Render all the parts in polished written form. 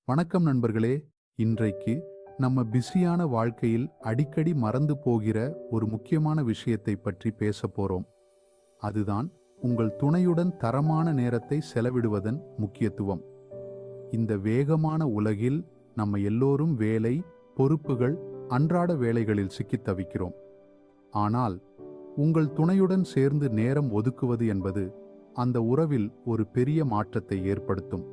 வணக்கம் நண்பர்களே. இன்றைக்கு நம்ம பிஸியான வாழ்க்கையில் அடிக்கடி மறந்து போகிற ஒரு முக்கியமான விஷயத்தை பற்றி பேச போறோம். அதுதான் உங்கள் துணையுடன் தரமான நேரத்தை செலவிடுவதன் முக்கியத்துவம். இந்த வேகமான உலகில் நம்ம எல்லோரும் வேலை, பொறுப்புகள், அன்றாட வேலைகளில் சிக்கித் தவிக்கிறோம். ஆனால் உங்கள் துணையுடன் சேர்ந்து நேரம் ஒதுக்குவது என்பது அந்த உறவில் ஒரு பெரிய மாற்றத்தை ஏற்படுத்தும்.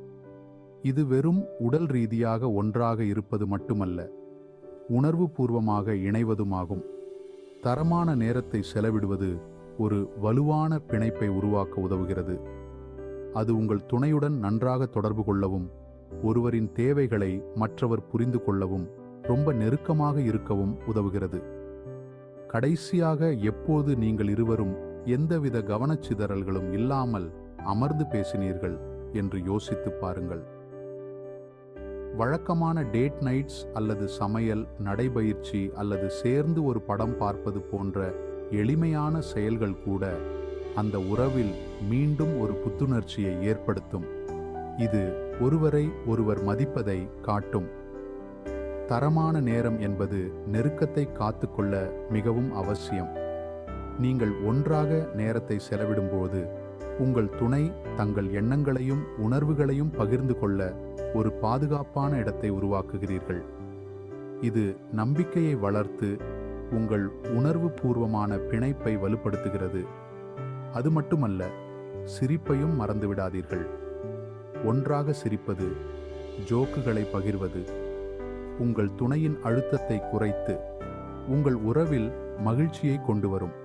இது வெறும் உடல் ரீதியாக ஒன்றாக இருப்பது மட்டுமல்ல, உணர்வு பூர்வமாக இணைவதுமாகும். தரமான நேரத்தை செலவிடுவது ஒரு வலுவான பிணைப்பை உருவாக்க உதவுகிறது. அது உங்கள் துணையுடன் நன்றாக தொடர்பு கொள்ளவும், ஒருவரின் தேவைகளை மற்றவர் புரிந்து கொள்ளவும், ரொம்ப நெருக்கமாக இருக்கவும் உதவுகிறது. கடைசியாக எப்போது நீங்கள் இருவரும் எந்தவித கவனச்சிதறல்களும் இல்லாமல் அமர்ந்து பேசினீர்கள் என்று யோசித்துப் பாருங்கள். வழக்கமான டேட் நைட்ஸ் அல்லது சமையல், நடைபயிற்சி அல்லது சேர்ந்து ஒரு படம் பார்ப்பது போன்ற எளிமையான செயல்கள் கூட அந்த உறவில் மீண்டும் ஒரு புத்துணர்ச்சியை ஏற்படுத்தும். இது ஒருவரை ஒருவர் மதிப்பதை காட்டும். தரமான நேரம் என்பது நெருக்கத்தை காத்துக்கொள்ள மிகவும் அவசியம். நீங்கள் ஒன்றாக நேரத்தை செலவிடும்போது உங்கள் துணை தங்கள் எண்ணங்களையும் உணர்வுகளையும் பகிர்ந்து கொள்ள ஒரு பாதுகாப்பான இடத்தை உருவாக்குகிறீர்கள். இது நம்பிக்கையை வளர்த்து உங்கள் உணர்வு பூர்வமான பிணைப்பை வலுப்படுத்துகிறது. அது மட்டுமல்ல, சிரிப்பையும் மறந்துவிடாதீர்கள். ஒன்றாக சிரிப்பது, ஜோக்குகளை பகிர்வது உங்கள் துணையின் அழுத்தத்தை குறைத்து உங்கள் உறவில் மகிழ்ச்சியை கொண்டு வரும்.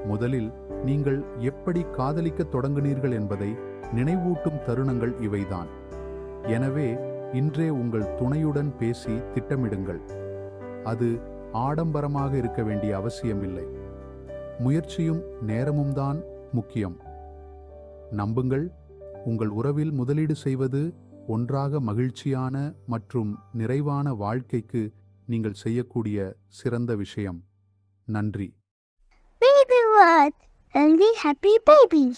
முதலில் நீங்கள் எப்படி காதலிக்க தொடங்கினீர்கள் என்பதை நினைவூட்டும் தருணங்கள் இவைதான். எனவே இன்றே உங்கள் துணையுடன் பேசி திட்டமிடுங்கள். அது ஆடம்பரமாக இருக்க வேண்டிய அவசியமில்லை. முயற்சியும் நேரமும் தான் முக்கியம். நம்புங்கள், உங்கள் உறவில் முதலீடு செய்வது ஒன்றாக மகிழ்ச்சியான மற்றும் நிறைவான வாழ்க்கைக்கு நீங்கள் செய்யக்கூடிய சிறந்த விஷயம். நன்றி. Baby what? Healthy, happy babies.